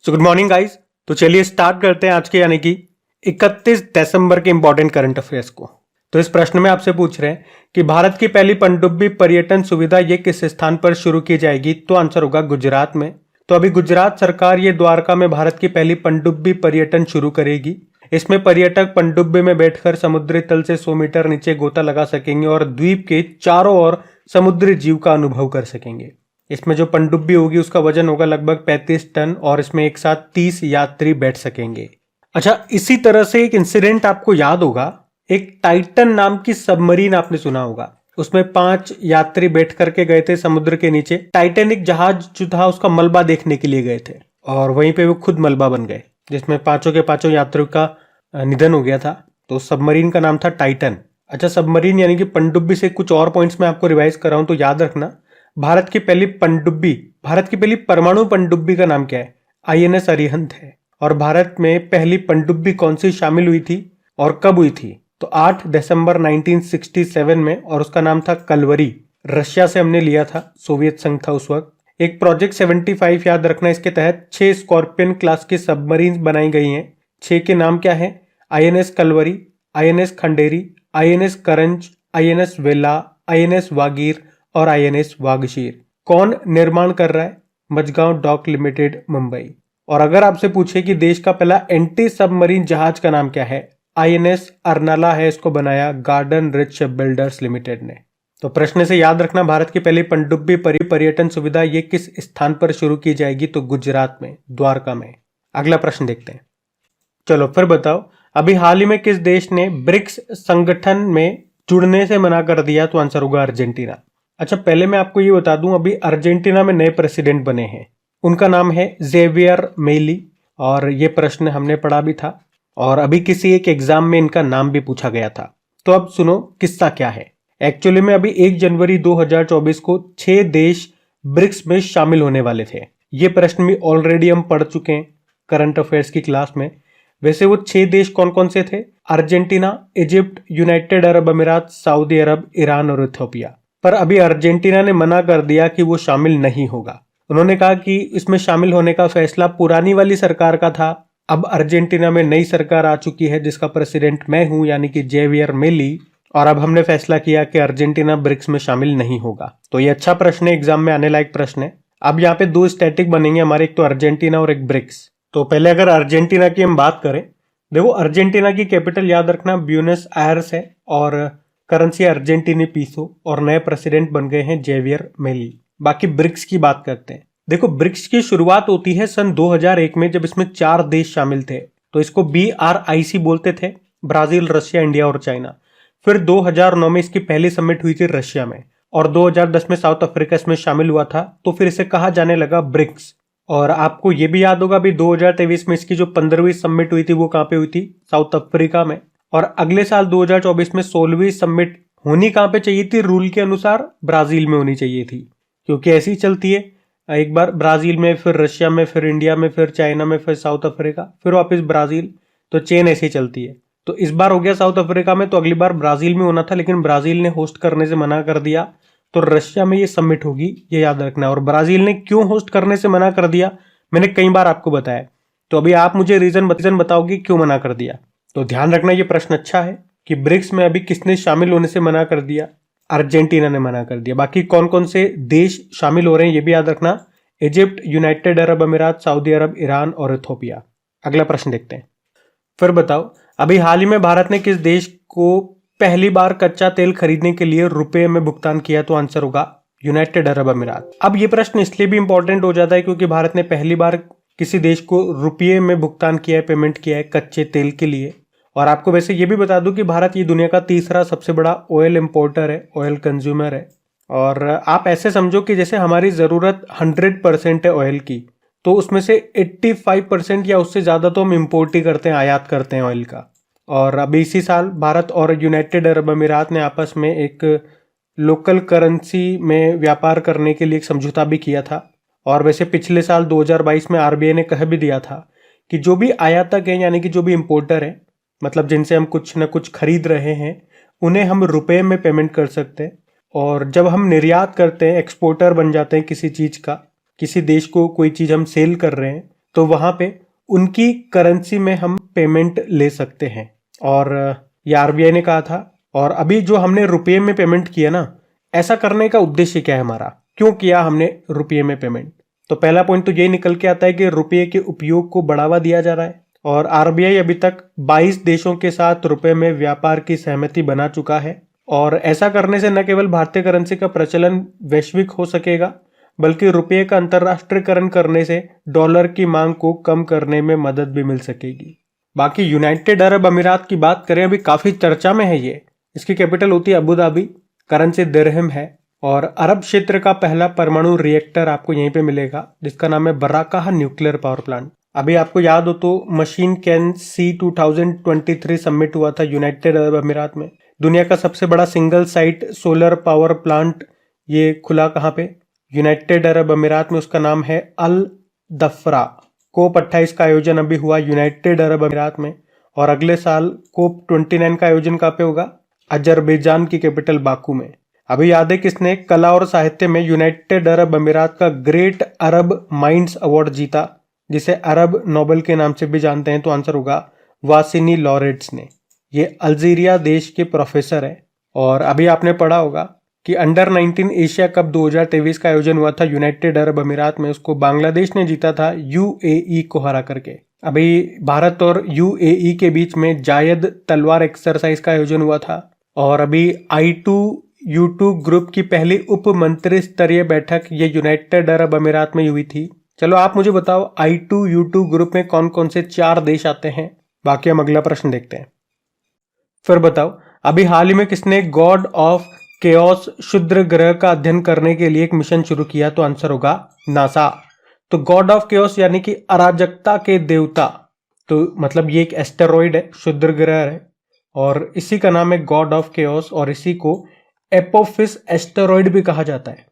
So good morning guys. तो चलिए start करते हैं आज के यानी कि 31 दिसंबर के इंपॉर्टेंट करंट अफेयर्स को। तो इस प्रश्न में आपसे पूछ रहे हैं कि भारत की पहली पनडुब्बी पर्यटन सुविधा ये किस स्थान पर शुरू की जाएगी? तो आंसर होगा गुजरात में। तो अभी गुजरात सरकार ये द्वारका में भारत की पहली पनडुब्बी पर्यटन शुरू करेगी। इसमें पर्यटक पनडुब्बी में बैठकर समुद्री तल से 100 मीटर नीचे गोता लगा सकेंगे और द्वीप के चारों ओर समुद्री जीव का अनुभव कर सकेंगे। इसमें जो पनडुब्बी होगी उसका वजन होगा लगभग 35 टन और इसमें एक साथ 30 यात्री बैठ सकेंगे। अच्छा, इसी तरह से एक इंसिडेंट आपको याद होगा, एक टाइटन नाम की सबमरीन आपने सुना होगा। उसमें 5 यात्री बैठ करके गए थे समुद्र के नीचे। टाइटैनिक जहाज जो था उसका मलबा देखने के लिए गए थे और वहीं पे वो खुद मलबा बन गए, जिसमें पांचों के पांचों यात्रियों का निधन हो गया था। तो सबमरीन का नाम था टाइटन। अच्छा, सबमरीन यानी कि पनडुब्बी से कुछ और पॉइंट्स मैं आपको रिवाइज कर रहा हूं, तो याद रखना। भारत की पहली परमाणु पनडुब्बी का नाम क्या है? आईएनएस अरिहंत है। और भारत में पहली पनडुब्बी कौन सी शामिल हुई थी और कब हुई थी? तो 8 दिसंबर 1967 में, और उसका नाम था कलवरी। रशिया से हमने लिया था, सोवियत संघ था उस वक्त। एक प्रोजेक्ट 75 याद रखना, इसके तहत 6 स्कॉर्पियन क्लास की सबमरीन बनाई गई हैं। 6 के नाम क्या है? INS Kalvari, INS Khanderi, INS Karanj, INS Vela, INS Vagir और आईएनएस वागशीर। कौन निर्माण कर रहा है? Mazagon dock limited, Mumbai. और अगर आपसे पूछे कि देश का पहला एंटी सबमरीन जहाज का नाम क्या है? आईएनएस अर्नाला है, इसको बनाया garden rich ship builders limited ने। तो प्रश्न से याद रखना, भारत की पहली पनडुब्बी पर्यटन सुविधा ये किस स्थान पर शुरू की जाएगी? तो गुजरात में, द्वारका में। अगला प्रश्न देखते हैं। चलो फिर बताओ, अभी हाल ही में किस देश ने ब्रिक्स संगठन में जुड़ने से मना कर दिया? तो आंसर होगा अर्जेंटीना। अच्छा, पहले मैं आपको ये बता दूं, अभी अर्जेंटीना में नए प्रेसिडेंट बने हैं। उनका नाम है जेवियर मेली, और ये प्रश्न हमने पढ़ा भी था और अभी किसी एक एग्जाम में इनका नाम भी पूछा गया था। तो अब सुनो किस्सा क्या है। एक्चुअली में अभी 1 जनवरी 2024 को 6 देश ब्रिक्स में शामिल होने वाले थे। ये प्रश्न भी ऑलरेडी हम पढ़ चुके हैं करंट अफेयर्स की क्लास में। वैसे वो 6 देश कौन कौन से थे? अर्जेंटीना, इजिप्ट, यूनाइटेड अरब अमीरात, सऊदी अरब, ईरान और इथियोपिया। पर अभी अर्जेंटीना ने मना कर दिया कि वो शामिल नहीं होगा। उन्होंने कहा कि इसमें शामिल होने का फैसला पुरानी वाली सरकार का था। अब अर्जेंटीना में नई सरकार आ चुकी है जिसका प्रेसिडेंट मैं हूं, यानी कि जेवियर मेली, और अब हमने फैसला किया कि अर्जेंटीना ब्रिक्स में शामिल नहीं होगा। तो ये अच्छा प्रश्न है, एग्जाम में आने लायक प्रश्न है। अब यहाँ पे 2 स्टैटिक बनेंगे हमारे, एक तो अर्जेंटीना और एक ब्रिक्स। तो पहले अगर अर्जेंटीना की हम बात करें, देखो अर्जेंटीना की कैपिटल याद रखना ब्यूनस आयर्स है और करेंसी अर्जेंटीनी पीसो, और नए प्रेसिडेंट बन गए हैं जेवियर मेली। बाकी ब्रिक्स की बात करते हैं। देखो ब्रिक्स की शुरुआत होती है सन 2001 में, जब इसमें 4 देश शामिल थे। तो इसको BRIC बोलते थे, ब्राजील, रशिया, इंडिया और चाइना। फिर 2009 में इसकी पहली समिट हुई थी रशिया में, और 2010 में साउथ अफ्रीका इसमें शामिल हुआ था। तो फिर इसे कहा जाने लगा ब्रिक्स। और आपको ये भी याद होगा, अभी 2023 में इसकी जो 15वीं समिट हुई थी वो कहां पे हुई थी? साउथ अफ्रीका में। और अगले साल 2024 में 16वीं समिट होनी कहां पे चाहिए थी? रूल के अनुसार ब्राजील में होनी चाहिए थी, क्योंकि ऐसी ही चलती है, एक बार ब्राजील में, फिर रशिया में, फिर इंडिया में, फिर चाइना में, फिर साउथ अफ्रीका, फिर वापस ब्राजील। तो चेन ऐसे ही चलती है। तो इस बार हो गया साउथ अफ्रीका में, तो अगली बार ब्राजील में होना था, लेकिन ब्राजील ने होस्ट करने से मना कर दिया। तो रशिया में ये समिट होगी, ये याद रखना। और ब्राजील ने क्यों होस्ट करने से मना कर दिया, मैंने कई बार आपको बताया। तो अभी आप मुझे रीजन बताओगे क्यों मना कर दिया। तो ध्यान रखना, ये प्रश्न अच्छा है कि ब्रिक्स में अभी किसने शामिल होने से मना कर दिया? अर्जेंटीना ने मना कर दिया। बाकी कौन कौन से देश शामिल हो रहे हैं ये भी याद रखना, इजिप्ट, यूनाइटेड अरब अमीरात, सऊदी अरब, ईरान और इथियोपिया। अगला प्रश्न देखते हैं। फिर बताओ, अभी हाल ही में भारत ने किस देश को पहली बार कच्चा तेल खरीदने के लिए रुपए में भुगतान किया? तो आंसर होगा यूनाइटेड अरब अमीरात। अब ये प्रश्न इसलिए भी इंपॉर्टेंट हो जाता है क्योंकि भारत ने पहली बार किसी देश को रुपये में भुगतान किया है, पेमेंट किया है कच्चे तेल के लिए। और आपको वैसे ये भी बता दूं कि भारत ये दुनिया का तीसरा सबसे बड़ा ऑयल इंपोर्टर है, ऑयल कंज्यूमर है। और आप ऐसे समझो कि जैसे हमारी जरूरत 100% है ऑयल की, तो उसमें से 85% या उससे ज्यादा तो हम इंपोर्ट ही करते हैं, आयात करते हैं ऑयल का। और अभी इसी साल भारत और यूनाइटेड अरब अमीरात ने आपस में एक लोकल करेंसी में व्यापार करने के लिए एक समझौता भी किया था। और वैसे पिछले साल 2022 में आरबीआई ने कह भी दिया था कि जो भी आयातक हैं, यानी कि जो भी इंपोर्टर हैं, मतलब जिनसे हम कुछ न कुछ खरीद रहे हैं, उन्हें हम रुपए में पेमेंट कर सकते हैं। और जब हम निर्यात करते हैं, एक्सपोर्टर बन जाते हैं किसी चीज का, किसी देश को कोई चीज हम सेल कर रहे हैं, तो वहां पे उनकी करेंसी में हम पेमेंट ले सकते हैं। और ये आरबीआई ने कहा था। और अभी जो हमने रुपये में पेमेंट किया ना, ऐसा करने का उद्देश्य क्या है हमारा, क्यों किया हमने रुपये में पेमेंट? तो पहला पॉइंट तो यही निकल के आता है कि रुपये के उपयोग को बढ़ावा दिया जा रहा है। और आरबीआई अभी तक 22 देशों के साथ रुपये में व्यापार की सहमति बना चुका है। और ऐसा करने से न केवल भारतीय करेंसी का प्रचलन वैश्विक हो सकेगा, बल्कि रुपये का अंतर्राष्ट्रीयकरण करने से डॉलर की मांग को कम करने में मदद भी मिल सकेगी। बाकी यूनाइटेड अरब अमीरात की बात करें, अभी काफी चर्चा में है ये। इसकी कैपिटल होती है अबू धाबी, करेंसी दिरहम है। और अरब क्षेत्र का पहला परमाणु रिएक्टर आपको यहीं पे मिलेगा, जिसका नाम है बराकाह न्यूक्लियर पावर प्लांट। अभी आपको याद हो तो मशीन कैन सी 2023 समिट हुआ था यूनाइटेड अरब अमीरात में। दुनिया का सबसे बड़ा single site solar power plant ये खुला कहाँ पे? यूनाइटेड अरब अमीरात में। उसका नाम है अल दफरा। कोप 28 का आयोजन अभी हुआ यूनाइटेड अरब अमीरात में। और अगले साल कोप 29 का आयोजन कहाँ पे होगा? अजरबैजान की कैपिटल बाकू में। अभी याद है किसने कला और साहित्य में यूनाइटेड अरब अमीरात का ग्रेट अरब माइंड्स अवार्ड जीता, जिसे अरब नोबेल के नाम से भी जानते हैं? तो आंसर होगा वासिनी लॉरेट्स ने। ये अल्जीरिया देश के प्रोफेसर है। और अभी आपने पढ़ा होगा कि अंडर 19 एशिया कप 2023 का आयोजन हुआ था यूनाइटेड अरब अमीरात में। उसको बांग्लादेश ने जीता था यूएई को हरा करके। अभी भारत और यूएई के बीच में जायद तलवार एक्सरसाइज का आयोजन हुआ था। और अभी I2U2 ग्रुप की पहली उप मंत्री स्तरीय बैठक ये यूनाइटेड अरब अमीरात में हुई थी। चलो आप मुझे बताओ I2U2 ग्रुप में कौन कौन से 4 देश आते हैं? बाकी हम अगला प्रश्न देखते हैं। फिर बताओ अभी हाल ही में किसने गॉड ऑफ केओस क्षुद्र ग्रह का अध्ययन करने के लिए एक मिशन शुरू किया? तो आंसर होगा नासा। तो गॉड ऑफ केओस यानी कि अराजकता के देवता, तो मतलब ये एक एस्टेरॉइड है, क्षुद्र ग्रह है, और इसी का नाम है गॉड ऑफ केओस। और इसी को एपोफिस एस्टेरॉइड भी कहा जाता है।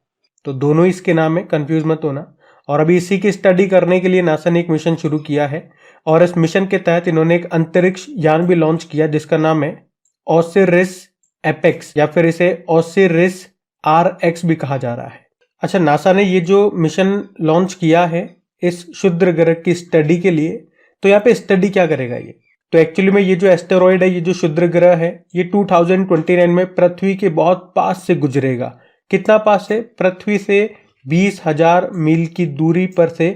तो दोनों इसके नाम है, कंफ्यूज मत होना। और अभी इसी की स्टडी करने के लिए नासा ने एक मिशन शुरू किया है। और इस मिशन के तहत इन्होंने एक अंतरिक्ष यान भी लॉन्च किया, जिसका नाम है ओसिरिस एपेक्स, या फिर इसे ओसिरिस RX भी कहा जा रहा है। अच्छा, नासा ने ये जो मिशन लॉन्च किया है इस क्षुद्र ग्रह की स्टडी के लिए, तो यहाँ पे स्टडी क्या करेगा ये? तो एक्चुअली में ये जो एस्टेरॉइड है, ये जो क्षुद्र ग्रह है, ये 2029 में पृथ्वी के बहुत पास से गुजरेगा। कितना पास से? पृथ्वी से 20,000 मील की दूरी पर से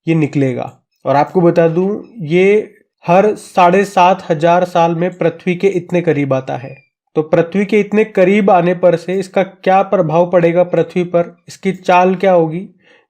ये निकलेगा। और आपको बता दूं, ये हर 7,500 साल में पृथ्वी के इतने करीब आता है। तो पृथ्वी के इतने करीब आने पर से इसका क्या प्रभाव पड़ेगा पृथ्वी पर, इसकी चाल क्या होगी,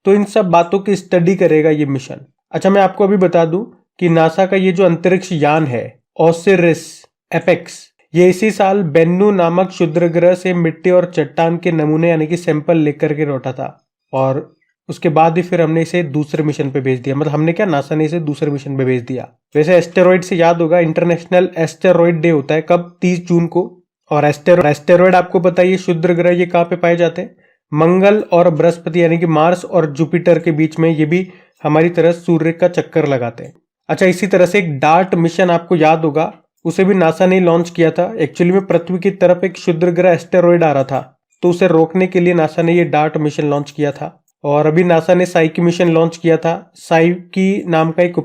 तो इन सब बातों की स्टडी करेगा ये मिशन। अच्छा, मैं आपको अभी बता दूं कि नासा का ये जो अंतरिक्ष यान है ओसिरिस एपेक्स, ये इसी साल बेन्नू नामक क्षुद्र ग्रह से मिट्टी और चट्टान के नमूने यानी कि सैंपल लेकर के लौटा था। और उसके बाद ही फिर हमने इसे दूसरे मिशन पे भेज दिया। मतलब हमने क्या, नासा ने इसे दूसरे मिशन पे भेज दिया। वैसे एस्टेरॉइड से याद होगा, इंटरनेशनल एस्टेरॉइड डे होता है कब? 30 जून को। और एस्टेरॉइड आपको पता है ये क्षुद्र ग्रह ये कहाँ पे पाए जाते हैं? मंगल और बृहस्पति यानी कि मार्स और जुपिटर के बीच में ये भी हमारी तरह सूर्य का चक्कर लगाते हैं। अच्छा, इसी तरह से एक डार्ट मिशन आपको याद होगा, उसे भी नासा ने लॉन्च किया था। एक्चुअली में पृथ्वी की तरफ एक क्षुद्र ग्रह एस्टेरॉइड आ रहा था, तो उसे रोकने के लिए नासा ने ये डार्ट मिशन लॉन्च किया था। और अभी नासा ने साइकी मिशन लॉन्च किया था, साइकी नाम का एक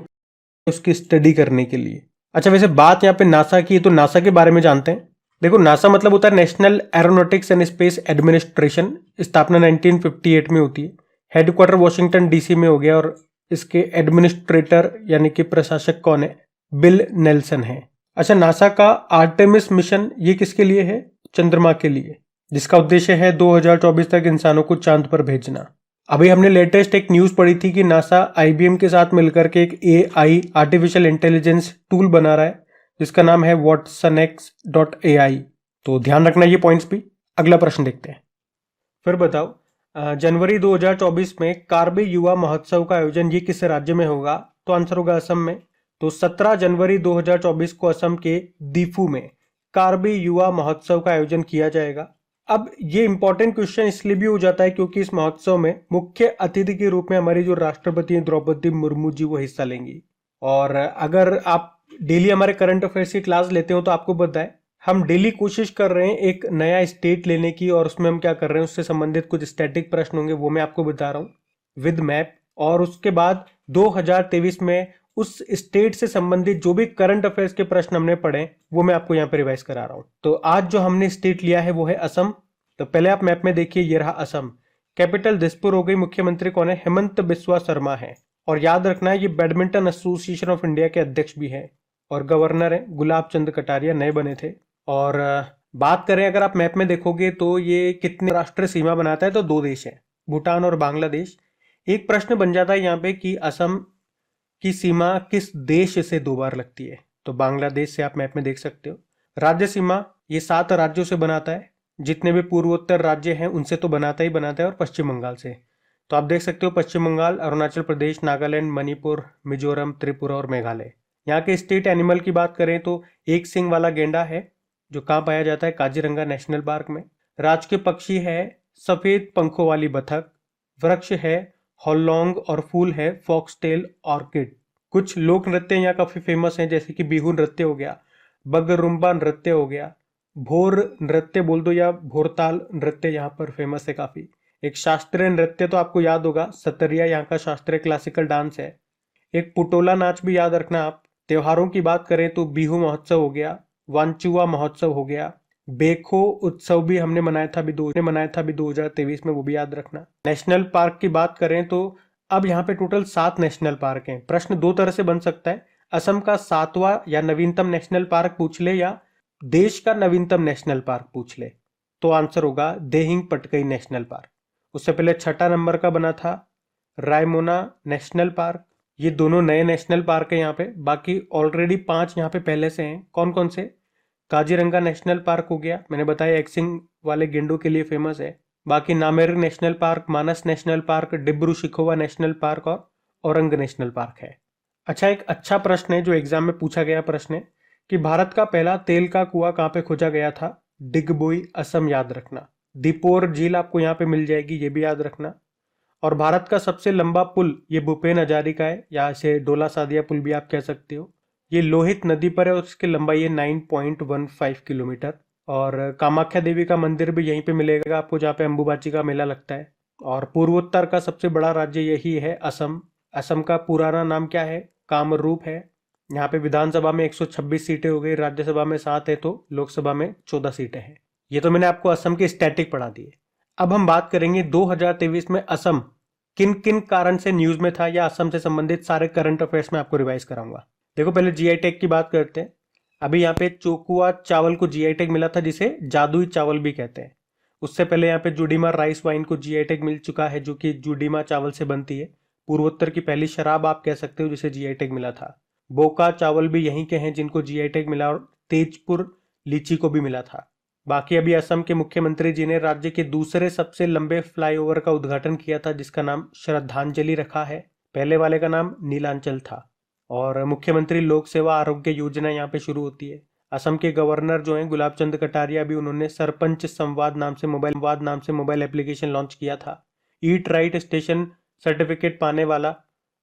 उसकी स्टडी करने के लिए। अच्छा, वैसे बात यहाँ पे नासा की है, तो नासा के बारे में जानते हैं। देखो, नासा मतलब होता है national aeronautics and space administration. स्थापना 1958 में होती है। हेडक्वार्टर वॉशिंगटन DC में हो गया। और इसके एडमिनिस्ट्रेटर यानी कि प्रशासक कौन है? बिल नेल्सन है। अच्छा, नासा का आर्टेमिस मिशन ये किसके लिए है? चंद्रमा के लिए, जिसका उद्देश्य है 2024 तक इंसानों को चांद पर भेजना। अभी हमने लेटेस्ट एक न्यूज पढ़ी थी कि नासा IBM के साथ मिलकर के एक AI आर्टिफिशियल इंटेलिजेंस टूल बना रहा है, जिसका नाम है watsonx.ai। तो ध्यान रखना ये पॉइंट्स भी। अगला प्रश्न देखते हैं। फिर बताओ, जनवरी 2024 में कार्बी युवा महोत्सव का आयोजन ये किस राज्य में होगा? तो आंसर होगा असम में। तो 17 जनवरी 2024 को असम के दीफू में कार्बी युवा महोत्सव का आयोजन किया जाएगा। अब ये इंपॉर्टेंट क्वेश्चन इसलिए भी हो जाता है क्योंकि इस महोत्सव में मुख्य अतिथि के रूप में हमारी जो राष्ट्रपति द्रौपदी मुर्मू जी वो हिस्सा लेंगी। और अगर आप डेली हमारे करंट अफेयर्स की क्लास लेते हो तो आपको पता है हम डेली कोशिश कर रहे हैं एक नया स्टेट लेने की, और उसमें हम क्या कर रहे हैं उससे संबंधित कुछ स्टैटिक प्रश्न होंगे, वो मैं आपको बता रहा हूँ विद मैप। और उसके बाद 2023 में उस स्टेट से संबंधित जो भी करंट अफेयर्स के प्रश्न हमने पढ़े वो मैं आपको यहाँ पे रिवाइज करा रहा हूँ। तो आज जो हमने स्टेट लिया है वो है असम। तो पहले आप मैप में देखिए, ये रहा असम। कैपिटल दिसपुर हो गई। मुख्यमंत्री कौन है? हेमंत बिस्वा शर्मा है। और याद रखना है ये बैडमिंटन एसोसिएशन ऑफ इंडिया के अध्यक्ष भी है। और गवर्नर है गुलाब चंद कटारिया, नए बने थे। और बात करें अगर आप मैप में देखोगे तो ये कितने राष्ट्रीय सीमा बनाता है, तो 2 देश है, भूटान और बांग्लादेश। एक प्रश्न बन जाता है यहाँ पे कि असम की सीमा किस देश से 2 बार लगती है? तो बांग्लादेश से आप मैप में देख सकते हो। राज्य सीमा ये 7 राज्यों से बनाता है, जितने भी पूर्वोत्तर राज्य हैं उनसे तो बनाता ही बनाता है, और पश्चिम बंगाल से। तो आप देख सकते हो पश्चिम बंगाल, अरुणाचल प्रदेश, नागालैंड, मणिपुर, मिजोरम, त्रिपुरा और मेघालय। यहाँ के स्टेट एनिमल की बात करें तो एक सिंग वाला गेंडा है, जो कहाँ पाया जाता है? काजीरंगा नेशनल पार्क में। राष्ट्रीय पक्षी है सफेद पंखों वाली बतख। वृक्ष है हॉलॉन्ग और फूल है फॉक्सटेल ऑर्किड। कुछ लोक नृत्य यहाँ काफी फेमस हैं, जैसे कि बिहू नृत्य हो गया, बगरुम्बा नृत्य हो गया, भोर नृत्य बोल दो या भोरताल नृत्य यहाँ पर फेमस है काफी। एक शास्त्रीय नृत्य तो आपको याद होगा, सतरिया यहाँ का शास्त्रीय क्लासिकल डांस है। एक पुटोला नाच भी याद रखना आप। त्योहारों की बात करें तो बिहू महोत्सव हो गया, वांचुआ महोत्सव हो गया, बेखो उत्सव भी हमने मनाया था अभी 2023 में, वो भी याद रखना। नेशनल पार्क की बात करें तो अब यहाँ पे टोटल 7 नेशनल पार्क हैं। प्रश्न 2 तरह से बन सकता है, असम का 7वां या नवीनतम नेशनल पार्क पूछ ले या देश का नवीनतम नेशनल पार्क पूछ ले, तो आंसर होगा देहिंग पटकई नेशनल पार्क। उससे पहले 6 नंबर का बना था रायमोना नेशनल पार्क। ये दोनों नए नेशनल पार्क है यहाँ पे, बाकी ऑलरेडी 5 यहाँ पे पहले से हैं। कौन कौन से? काजीरंगा नेशनल पार्क हो गया, मैंने बताया एक सिंग वाले गेंडों के लिए फेमस है। बाकी Nameri national park, Manas national park, Dibru Saikhowa national park और औरंग नेशनल पार्क है। अच्छा, एक अच्छा प्रश्न है जो एग्जाम में पूछा गया प्रश्न है कि भारत का पहला तेल का कुआं कहाँ पे खोजा गया था? डिगबोई, असम, याद रखना। दीपोर झील आपको यहाँ पे मिल जाएगी, ये भी याद रखना। और भारत का सबसे लंबा पुल ये भूपेन हजारिका है, या इसे डोला सादिया पुल भी आप कह सकते हो। ये लोहित नदी पर है और उसकी लंबाई है 9.15 किलोमीटर। और कामाख्या देवी का मंदिर भी यहीं पे मिलेगा आपको, जहाँ पे अंबुबाची का मेला लगता है। और पूर्वोत्तर का सबसे बड़ा राज्य यही है असम। असम का पुराना नाम क्या है? कामरूप है। यहाँ पे विधानसभा में 126 सीटें हो गई, राज्यसभा में 7 है, तो लोकसभा में 14 सीटें हैं। ये तो मैंने आपको असम की स्टैटिक पढ़ा दी है। अब हम बात करेंगे 2023 में असम किन किन कारण से न्यूज में था, या असम से संबंधित सारे करंट अफेयर्स में आपको रिवाइज कराऊंगा। देखो, पहले जीआई टैग की बात करते हैं। अभी यहाँ पे चोकुआ चावल को जीआई टैग मिला था, जिसे जादुई चावल भी कहते हैं। उससे पहले यहाँ पे जुडीमा राइस वाइन को जीआई टैग मिल चुका है, जो कि जुडीमा चावल से बनती है। पूर्वोत्तर की पहली शराब आप कह सकते हो जिसे जीआई टैग मिला था। बोका चावल भी यहीं के हैं जिनको जीआई टैग मिला, और तेजपुर लीची को भी मिला था। बाकी अभी असम के मुख्यमंत्री जी ने राज्य के दूसरे सबसे लंबे फ्लाईओवर का उद्घाटन किया था, जिसका नाम श्रद्धांजलि रखा है। पहले वाले का नाम नीलांचल था। और मुख्यमंत्री लोक सेवा आरोग्य योजना यहाँ पे शुरू होती है। असम के गवर्नर जो हैं गुलाब चंद कटारिया, भी उन्होंने सरपंच संवाद नाम से मोबाइल एप्लीकेशन लॉन्च किया था। ईट राइट स्टेशन सर्टिफिकेट पाने वाला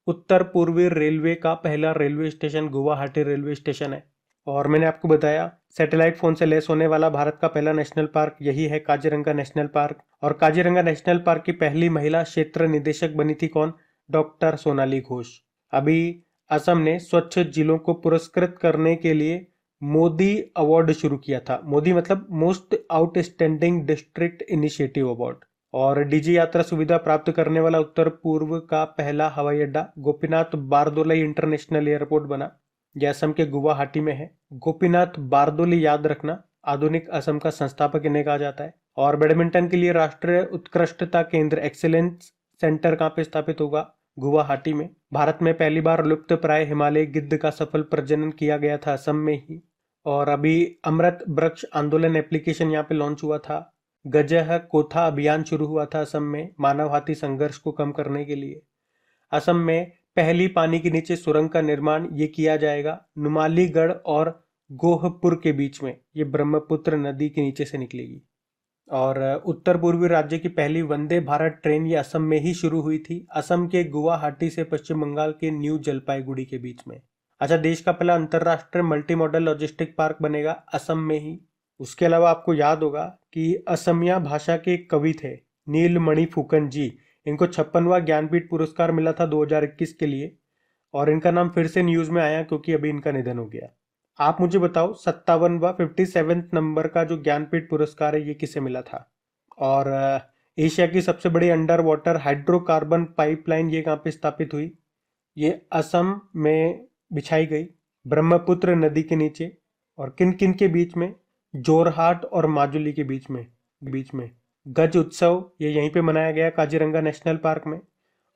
उत्तर पूर्वी रेलवे का पहला railway station Guwahati railway station है। और मैंने आपको बताया सैटेलाइट फोन से लैस होने वाला भारत का पहला नेशनल पार्क यही है, काजीरंगा नेशनल पार्क। और काजीरंगा नेशनल पार्क की पहली महिला क्षेत्र निदेशक बनी थी कौन? डॉक्टर सोनाली घोष। अभी असम ने स्वच्छ जिलों को पुरस्कृत करने के लिए मोदी अवार्ड शुरू किया था। मोदी मतलब most outstanding district initiative award. और डीजी यात्रा सुविधा प्राप्त करने वाला उत्तर पूर्व का पहला हवाई अड्डा गोपीनाथ बारदोली इंटरनेशनल एयरपोर्ट बना, यह असम के गुवाहाटी में है। गोपीनाथ बारदोली याद रखना, आधुनिक असम का संस्थापक इन्हें कहा जाता है। और बैडमिंटन के लिए राष्ट्रीय उत्कृष्टता केंद्र एक्सीलेंस सेंटर कहाँ पे स्थापित होगा? गुवाहाटी में। भारत में पहली बार लुप्त प्राय हिमालय गिद्ध का सफल प्रजनन किया गया था असम में ही। और अभी अमृत वृक्ष आंदोलन एप्लीकेशन यहाँ पे लॉन्च हुआ था। गजह कोथा अभियान शुरू हुआ था असम में मानव हाथी संघर्ष को कम करने के लिए। असम में पहली पानी के नीचे सुरंग का निर्माण ये किया जाएगा नुमालीगढ़ और गोहपुर के बीच में, ये ब्रह्मपुत्र नदी के नीचे से निकलेगी। और उत्तर पूर्वी राज्य की पहली वंदे भारत ट्रेन ये असम में ही शुरू हुई थी, असम के गुवाहाटी से पश्चिम बंगाल के न्यू जलपाईगुड़ी के बीच में। अच्छा, देश का पहला अंतरराष्ट्रीय मल्टी मॉडल लॉजिस्टिक पार्क बनेगा असम में ही। उसके अलावा आपको याद होगा कि असमिया भाषा के कवि थे नीलमणि फुकन जी, इनको 56वां ज्ञानपीठ पुरस्कार मिला था 2021 के लिए, और इनका नाम फिर से न्यूज में आया क्योंकि अभी इनका निधन हो गया। आप मुझे बताओ 57वां 57 नंबर का जो ज्ञानपीठ पुरस्कार है ये किसे मिला था? और एशिया की सबसे बड़ी अंडर वाटर हाइड्रोकार्बन पाइपलाइन ये कहाँ पे स्थापित हुई? ये असम में बिछाई गई, ब्रह्मपुत्र नदी के नीचे, और किन किन के बीच में? जोरहाट और माजुली के बीच में गज उत्सव ये यहीं पे मनाया गया काजीरंगा नेशनल पार्क में।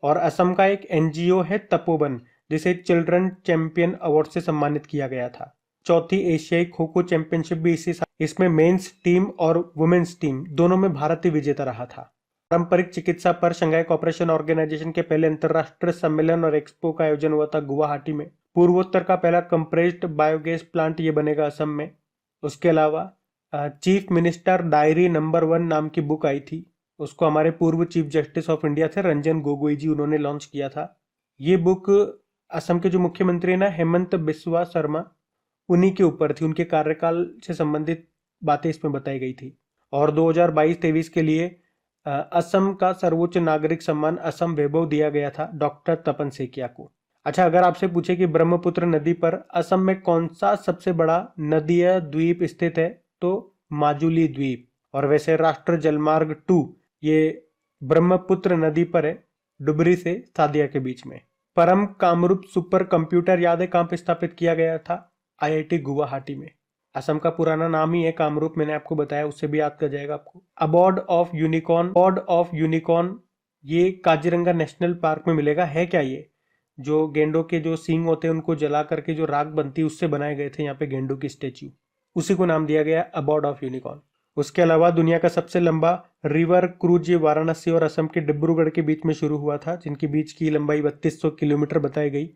और असम का एक एनजीओ है तपोवन, जिसे चिल्ड्रन चैंपियन अवार्ड से सम्मानित किया गया था। चौथी एशियाई खो खो चैंपियनशिप भी इसी साल, इसमें मेंस टीम और वुमेन्स टीम दोनों में भारत ही विजेता रहा था। पारंपरिक चिकित्सा पर शंघाई कोऑपरेशन ऑर्गेनाइजेशन के पहले अंतरराष्ट्रीय सम्मेलन और एक्सपो का आयोजन हुआ था गुवाहाटी में। पूर्वोत्तर का पहला कंप्रेस्ड बायोगैस प्लांट ये बनेगा असम में। उसके अलावा चीफ मिनिस्टर डायरी नंबर 1 नाम की बुक आई थी, उसको हमारे पूर्व चीफ जस्टिस ऑफ इंडिया थे रंजन गोगोई जी, उन्होंने लॉन्च किया था। ये बुक असम के जो मुख्यमंत्री हैं ना हेमंत बिस्वा शर्मा, उन्हीं के ऊपर थी, उनके कार्यकाल से संबंधित बातें इसमें बताई गई थी। और 2022-23 के लिए असम का सर्वोच्च नागरिक सम्मान असम वैभव दिया गया था डॉक्टर तपन सेकिया को। अच्छा, अगर आपसे पूछे कि ब्रह्मपुत्र नदी पर असम में कौन सा सबसे बड़ा नदीय द्वीप स्थित है, तो माजुली द्वीप। और वैसे राष्ट्रीय जलमार्ग 2 ये ब्रह्मपुत्र नदी पर है, डुबरी से सादिया के बीच में। परम कामरूप सुपर कंप्यूटर याद है कहाँ पे स्थापित किया गया था? आईआईटी गुवाहाटी में। असम का पुराना नाम ही है कामरूप, मैंने आपको बताया, उससे भी याद कर जाएगा आपको। अबॉर्ड ऑफ यूनिकॉर्न ये काजीरंगा नेशनल पार्क में मिलेगा। है क्या ये? जो गेंडों के जो सींग होते हैं उनको जला करके जो राख बनती है उससे बनाए गए थे यहाँ पे गेंडों की स्टेच्यू, उसी को नाम दिया गया अबॉर्ड ऑफ यूनिकॉर्न। उसके अलावा दुनिया का सबसे लंबा रिवर क्रूज ये वाराणसी और असम के डिब्रूगढ़ के बीच में शुरू हुआ था, जिनके बीच की लंबाई 3200 किलोमीटर बताई गई।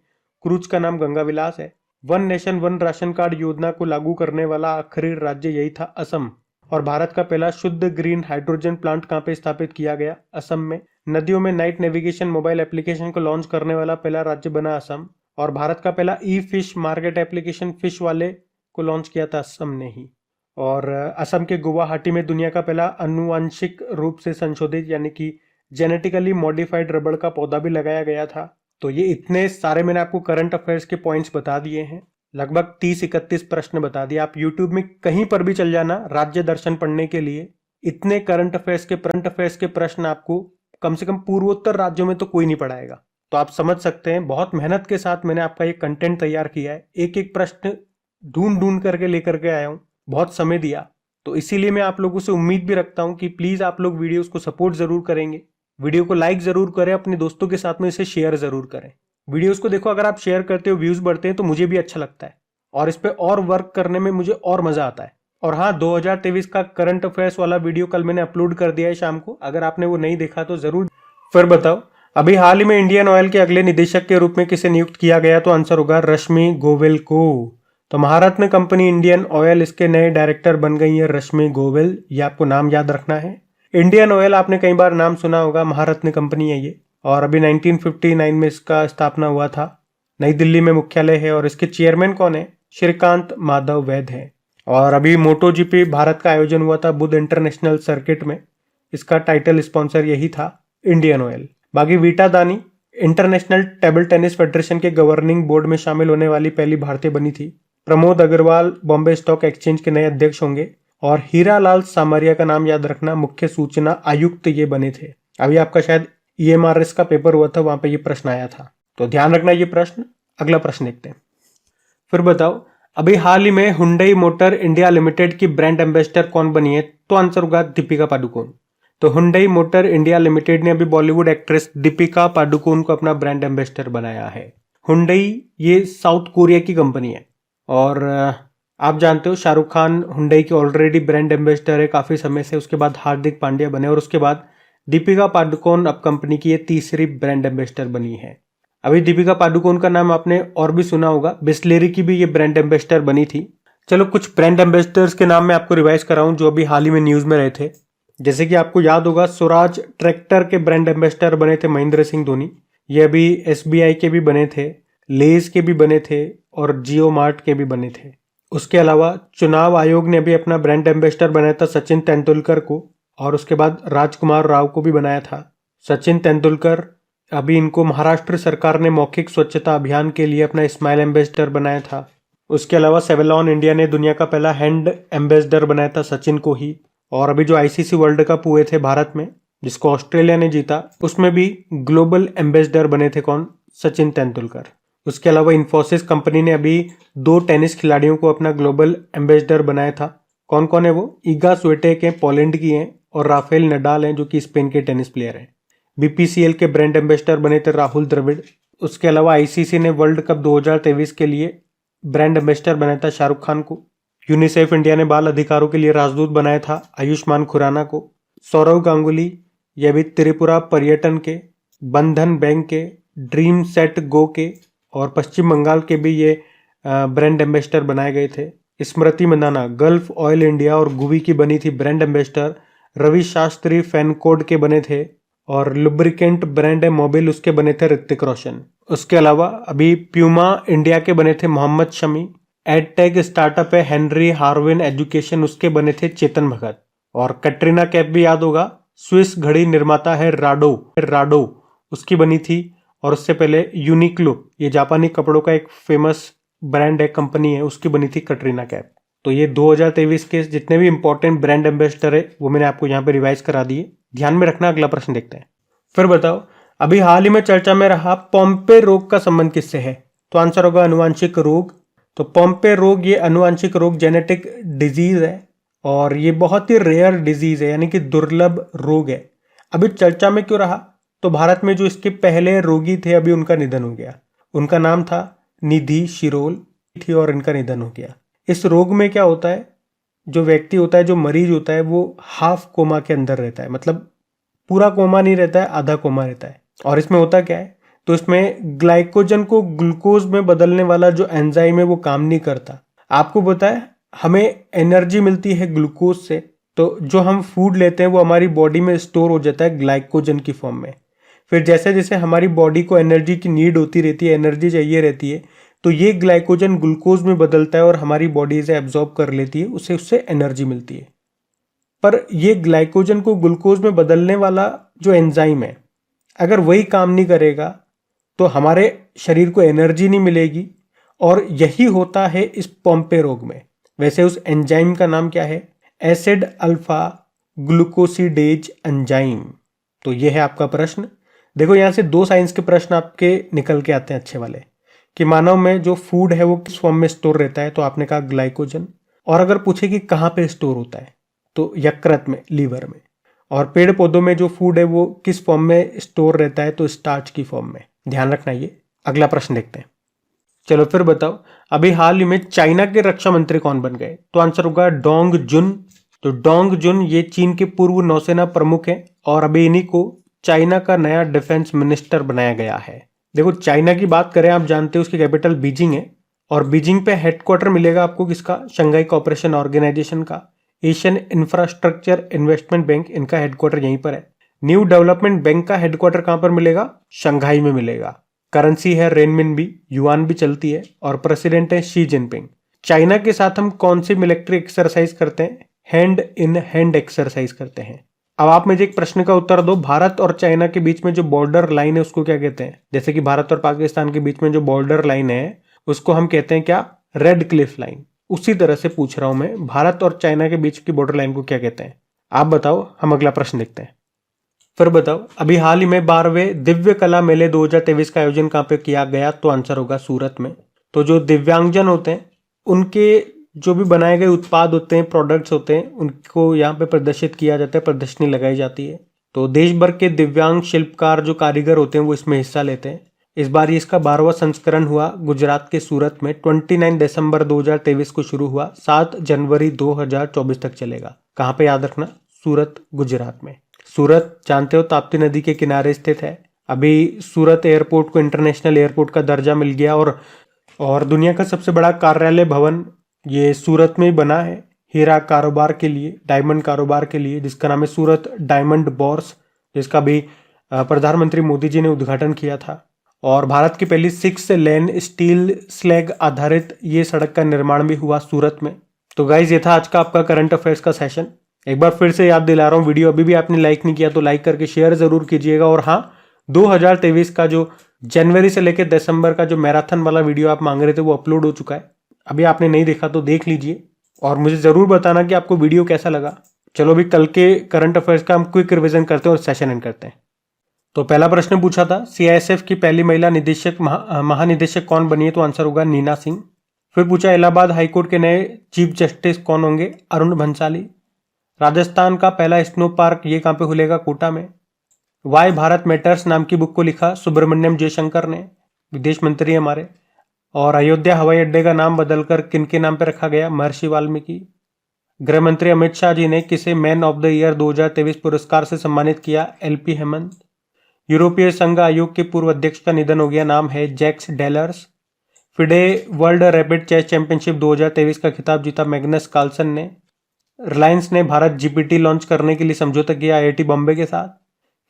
क्रूज का नाम गंगा विलास है। One nation one ration card योजना को लागू करने वाला आखिरी राज्य यही था, असम। और भारत का पहला शुद्ध ग्रीन हाइड्रोजन प्लांट कहाँ पे स्थापित किया गया? असम में। नदियों में नाइट नेविगेशन मोबाइल एप्लीकेशन को लॉन्च करने वाला पहला राज्य बना असम। और भारत का पहला ई फिश मार्केट एप्लीकेशन फिश वाले को लॉन्च किया था असम ने ही। और असम के गुवाहाटी में दुनिया का पहला आनुवांशिक रूप से संशोधित यानी कि जेनेटिकली मॉडिफाइड रबड़ का पौधा भी लगाया गया था। तो ये इतने सारे मैंने आपको करंट अफेयर्स के पॉइंट्स बता दिए हैं, लगभग 30-31 प्रश्न बता दिए। आप यूट्यूब में कहीं पर भी चल जाना राज्य दर्शन पढ़ने के लिए, इतने करंट अफेयर्स के प्रश्न आपको कम से कम पूर्वोत्तर राज्यों में तो कोई नहीं पढ़ाएगा। तो आप समझ सकते हैं बहुत मेहनत के साथ मैंने आपका ये कंटेंट तैयार किया है, एक एक प्रश्न ढूंढ करके लेकर के आया हूं, बहुत समय दिया। तो इसीलिए मैं आप लोगों से उम्मीद भी रखता हूं कि प्लीज आप लोग वीडियोस को सपोर्ट जरूर करेंगे, वीडियो को लाइक जरूर करें, अपने दोस्तों के साथ में इसे शेयर जरूर करें। वीडियोस को देखो, अगर आप शेयर करते हो व्यूज बढ़ते हैं तो मुझे भी अच्छा लगता है और इस पे और वर्क करने में मुझे और मजा आता है। और हाँ, 2023 का करंट अफेयर्स वाला वीडियो कल मैंने अपलोड कर दिया है शाम को, अगर आपने वो नहीं देखा तो जरूर। फिर बताओ, अभी हाल ही में इंडियन ऑयल के अगले निदेशक के रूप में किसे नियुक्त किया गया? तो आंसर होगा रश्मि गोयल को। तो महारत्न कंपनी इंडियन ऑयल, इसके नए डायरेक्टर बन गई है रश्मि गोयल, ये आपको नाम याद रखना है। इंडियन ऑयल आपने कई बार नाम सुना होगा, महारत्न कंपनी है ये, और अभी 1959 में इसका स्थापना हुआ था। नई दिल्ली में मुख्यालय है और इसके चेयरमैन कौन है? श्रीकांत माधव वैद है। और अभी मोटो जीपी भारत का आयोजन हुआ था बुध इंटरनेशनल सर्किट में, इसका टाइटल स्पॉन्सर यही था इंडियन ऑयल। बाकी वीटा दानी इंटरनेशनल टेबल टेनिस फेडरेशन के गवर्निंग बोर्ड में शामिल होने वाली पहली भारतीय बनी थी। प्रमोद अग्रवाल बॉम्बे स्टॉक एक्सचेंज के नए अध्यक्ष होंगे। और हीरालाल सामरिया का नाम याद रखना, मुख्य सूचना आयुक्त ये बने थे। अभी आपका शायद EMRS का पेपर हुआ था, वहां पे ये प्रश्न आया था, तो ध्यान रखना ये प्रश्न। अगला प्रश्न देखते हैं। फिर बताओ, अभी हाल ही में हुंडई मोटर इंडिया लिमिटेड की ब्रांड एम्बेसडर कौन बनी है? तो आंसर होगा दीपिका पादुकोण। तो हुंडई मोटर इंडिया लिमिटेड ने अभी बॉलीवुड एक्ट्रेस दीपिका पादुकोण को अपना ब्रांड एम्बेसडर बनाया है। हुंडई ये साउथ कोरिया की कंपनी है और आप जानते हो शाहरुख खान हुंडई के ऑलरेडी ब्रांड एम्बेसडर है काफी समय से, उसके बाद हार्दिक पांड्या बने और उसके बाद दीपिका पादुकोण अब कंपनी की ये तीसरी ब्रांड एम्बेसडर बनी है। अभी दीपिका पादुकोण का नाम आपने और भी सुना होगा, बिस्लेरी की भी ये ब्रांड एम्बेसडर बनी थी। चलो कुछ ब्रांड एम्बेसडर्स के नाम मैं आपको रिवाइज कराऊं जो अभी हाल ही में न्यूज में रहे थे। जैसे कि आपको याद होगा, स्वराज ट्रैक्टर के ब्रांड एम्बेसडर बने थे महेंद्र सिंह धोनी, ये अभी SBI के भी बने थे, लेज के भी बने थे और जियो मार्ट के भी बने थे। उसके अलावा चुनाव आयोग ने भी अपना ब्रांड एम्बेसडर बनाया था सचिन तेंदुलकर को, और उसके बाद राजकुमार राव को भी बनाया था। सचिन तेंदुलकर, अभी इनको महाराष्ट्र सरकार ने मौखिक स्वच्छता अभियान के लिए अपना स्माइल एम्बेसडर बनाया था। उसके अलावा सेवलॉन इंडिया ने दुनिया का पहला हैंड एम्बेसडर बनाया था सचिन को ही। और अभी जो आईसीसी वर्ल्ड कप हुए थे भारत में, जिसको ऑस्ट्रेलिया ने जीता, उसमें भी ग्लोबल एम्बेसडर बने थे कौन? सचिन तेंदुलकर। उसके अलावा इन्फोसिस कंपनी ने अभी 2 टेनिस खिलाड़ियों को अपना ग्लोबल एम्बेसडर बनाया था। कौन कौन है वो? ईगा स्विएटेक हैं, पोलैंड की हैं, और राफेल नडाल हैं जो कि स्पेन के टेनिस प्लेयर हैं। बीपीसीएल के ब्रांड एम्बेसडर बने थे राहुल द्रविड़। उसके अलावा आईसीसी ने वर्ल्ड कप 2023 के लिए ब्रांड एम्बेसडर बनाया था शाहरुख खान को। यूनिसेफ इंडिया ने बाल अधिकारों के लिए राजदूत बनाया था आयुष्मान खुराना को। सौरव गांगुली, ये भी त्रिपुरा पर्यटन के, बंधन बैंक के, ड्रीम सेट गो के और पश्चिम बंगाल के भी ये ब्रांड एम्बेसडर बनाए गए थे। Smriti Mandhana Gulf Oil India और गुवी की बनी थी brand ambassador. Ravi Shastri FanCode के बने थे। और लुब्रिकेंट ब्रांड है मोबिल, उसके बने थे ऋतिक रोशन। उसके अलावा अभी प्यूमा इंडिया के बने थे मोहम्मद शमी। एडटेक स्टार्टअप है हेनरी हार्विन एजुकेशन, उसके बने थे चेतन भगत। और कैटरीना कैफ भी याद होगा, स्विस घड़ी निर्माता है राडो, उसकी बनी थी। और उससे पहले यूनिक्लो, ये जापानी कपड़ों का एक फेमस ब्रांड है, कंपनी है, उसकी बनी थी कैटरीना कैफ। तो ये 2023 के जितने भी इंपॉर्टेंट ब्रांड एम्बेसडर है वो मैंने आपको यहाँ पे रिवाइज करा दिए, ध्यान में रखना। अगला प्रश्न देखते हैं। फिर बताओ, अभी हाल ही में चर्चा में रहा पोम्पे रोग का संबंध किससे है? तो आंसर होगा अनुवांशिक रोग। तो पोम्पे रोग, ये अनुवांशिक रोग जेनेटिक डिजीज है और ये बहुत ही रेयर डिजीज है, यानी कि दुर्लभ रोग है। अभी चर्चा में क्यों रहा? तो भारत में जो इसके पहले रोगी थे अभी उनका निधन हो गया। उनका नाम था निधि शिरोल थी और इनका निधन हो गया। इस रोग में क्या होता है, जो व्यक्ति होता है, जो मरीज होता है, वो हाफ कोमा के अंदर रहता है, मतलब पूरा कोमा नहीं रहता है, आधा कोमा रहता है। और इसमें होता क्या है, तो इसमें ग्लाइकोजन को ग्लूकोज में बदलने वाला जो एंजाइम है वो काम नहीं करता। आपको पता है हमें एनर्जी मिलती है ग्लूकोज से, तो जो हम फूड लेते हैं वो हमारी बॉडी में स्टोर हो जाता है ग्लाइकोजन की फॉर्म में। फिर जैसे जैसे हमारी बॉडी को एनर्जी की नीड होती रहती है, एनर्जी चाहिए रहती है, तो ये ग्लाइकोजन ग्लूकोज में बदलता है और हमारी बॉडी इसे एब्जॉर्ब कर लेती है, उससे एनर्जी मिलती है। पर ये ग्लाइकोजन को ग्लूकोज में बदलने वाला जो एंजाइम है, अगर वही काम नहीं करेगा तो हमारे शरीर को एनर्जी नहीं मिलेगी। और यही होता है इस पोम्पे रोग में। वैसे उस एंजाइम का नाम क्या है? Acid alpha glucosidase enzyme. तो ये है आपका प्रश्न। देखो यहां से 2 साइंस के प्रश्न आपके निकल के आते हैं अच्छे वाले, कि मानव में जो फूड है वो किस फॉर्म में स्टोर रहता है, तो आपने कहा ग्लाइकोजन। और अगर पूछे कि कहाँ पे स्टोर होता है, तो यकृत में, लीवर में। और पेड़ पौधों में जो फूड है वो किस फॉर्म में स्टोर रहता है, तो स्टार्च की फॉर्म में। ध्यान रखना ये। अगला प्रश्न देखते हैं। चलो फिर बताओ, अभी हाल ही में चाइना के रक्षा मंत्री कौन बन गए? तो आंसर होगा डोंग जुन। तो डोंग जुन ये चीन के पूर्व नौसेना प्रमुख हैं और अभी इन्हीं को चाइना का नया डिफेंस मिनिस्टर बनाया गया है। देखो चाइना की बात करें, आप जानते हो उसकी कैपिटल बीजिंग है और बीजिंग पे हेडक्वार्टर मिलेगा आपको किसका? शंघाई कोऑपरेशन ऑर्गेनाइजेशन का। एशियन इंफ्रास्ट्रक्चर इन्वेस्टमेंट बैंक, इनका हेडक्वार्टर यहीं पर है। न्यू डेवलपमेंट बैंक का हेडक्वार्टर कहां पर मिलेगा? शंघाई में मिलेगा। करेंसी है रेनमिनबी, युआन भी चलती है और प्रेसिडेंट है शी जिनपिंग। चाइना के साथ हम कौन सी मिलिट्री एक्सरसाइज करते हैं? हैंड इन हैंड एक्सरसाइज करते हैं। अब आप मुझे एक प्रश्न का उत्तर दो, भारत और चाइना के बीच में जो बॉर्डर लाइन है उसको क्या कहते हैं? जैसे कि भारत और पाकिस्तान के बीच में जो बॉर्डर लाइन है उसको हम कहते हैं क्या? Red Cliff line. उसी तरह से पूछ रहा हूं मैं, भारत और चाइना के बीच की बॉर्डर लाइन को क्या कहते हैं? आप बताओ, हम अगला प्रश्न देखते हैं। फिर बताओ, अभी हाल ही में 12वें दिव्य कला मेले 2023 का आयोजन कहाँ पे किया गया? तो आंसर होगा सूरत में। तो जो दिव्यांगजन होते हैं उनके जो भी बनाए गए उत्पाद होते हैं, प्रोडक्ट्स होते हैं, उनको यहाँ पे प्रदर्शित किया जाता है, प्रदर्शनी लगाई जाती है। तो देश भर के दिव्यांग शिल्पकार जो कारीगर होते हैं वो इसमें हिस्सा लेते हैं। इस बार इसका 12वां संस्करण हुआ गुजरात के सूरत में। 29 दिसंबर 2023 को शुरू हुआ, 7 जनवरी 2024 तक चलेगा। कहाँ पे याद रखना? सूरत, गुजरात में। सूरत जानते हो ताप्ती नदी के किनारे स्थित है। अभी सूरत एयरपोर्ट को इंटरनेशनल एयरपोर्ट का दर्जा मिल गया और दुनिया का सबसे बड़ा कार्यालय भवन ये सूरत में ही बना है हीरा कारोबार के लिए, डायमंड कारोबार के लिए, जिसका नाम है सूरत डायमंड बोर्स, जिसका भी प्रधानमंत्री मोदी जी ने उद्घाटन किया था। और भारत की पहली 6 लेन स्टील स्लैग आधारित ये सड़क का निर्माण भी हुआ सूरत में। तो गाइज ये था आज का आपका करंट अफेयर्स का सेशन। एक बार फिर से याद दिला रहा हूँ, वीडियो अभी भी आपने लाइक नहीं किया तो लाइक करके शेयर जरूर कीजिएगा। और हाँ, 2023 का जो जनवरी से लेकर दिसंबर का जो मैराथन वाला वीडियो आप मांग रहे थे वो अपलोड हो चुका है। अभी आपने नहीं देखा तो देख लीजिए और मुझे जरूर बताना कि आपको वीडियो कैसा लगा। चलो अभी कल के करंट अफेयर्स का हम क्विक रिवीजन करते हैं और सेशन एंड करते हैं। तो पहला प्रश्न पूछा था, सीआईएसएफ की पहली महिला निदेशक महानिदेशक कौन बनी है? तो आंसर होगा नीना सिंह। फिर पूछा, इलाहाबाद हाईकोर्ट के नए चीफ जस्टिस कौन होंगे? अरुण भंसाली। राजस्थान का पहला स्नो पार्क ये कहाँ पे खुलेगा? कोटा में। वाई भारत मैटर्स नाम की बुक को लिखा सुब्रमण्यम जयशंकर ने, विदेश मंत्री हमारे। और अयोध्या हवाई अड्डे का नाम बदलकर किनके नाम पर रखा गया? महर्षि वाल्मीकि। गृह मंत्री अमित शाह जी ने किसे मैन ऑफ द ईयर 2023 पुरस्कार से सम्मानित किया? एलपी हेमंत। यूरोपीय संघ आयोग के पूर्व अध्यक्ष का निधन हो गया, नाम है जैक्स डेलर्स। FIDE world rapid chess championship 2023 का खिताब जीता मैग्नस कार्लसन ने। रिलायंस ने भारत जीपीटी लॉन्च करने के लिए समझौता किया आईआईटी बॉम्बे के साथ।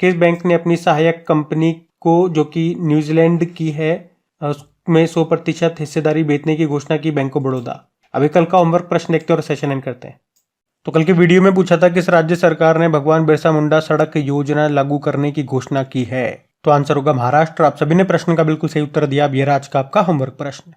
किस बैंक ने अपनी सहायक कंपनी को, जो कि न्यूजीलैंड की है, उसमें 100% हिस्सेदारी बेचने की घोषणा की? Bank of Baroda. अभी कल का होमवर्क प्रश्न देखते हैं और सेशन एंड करते हैं। तो कल की वीडियो में पूछा था, किस राज्य सरकार ने भगवान बिरसा मुंडा सड़क योजना लागू करने की घोषणा की है? तो आंसर होगा महाराष्ट्र। आप सभी ने प्रश्न का बिल्कुल सही उत्तर दिया। अब यह आज का आपका होमवर्क प्रश्न।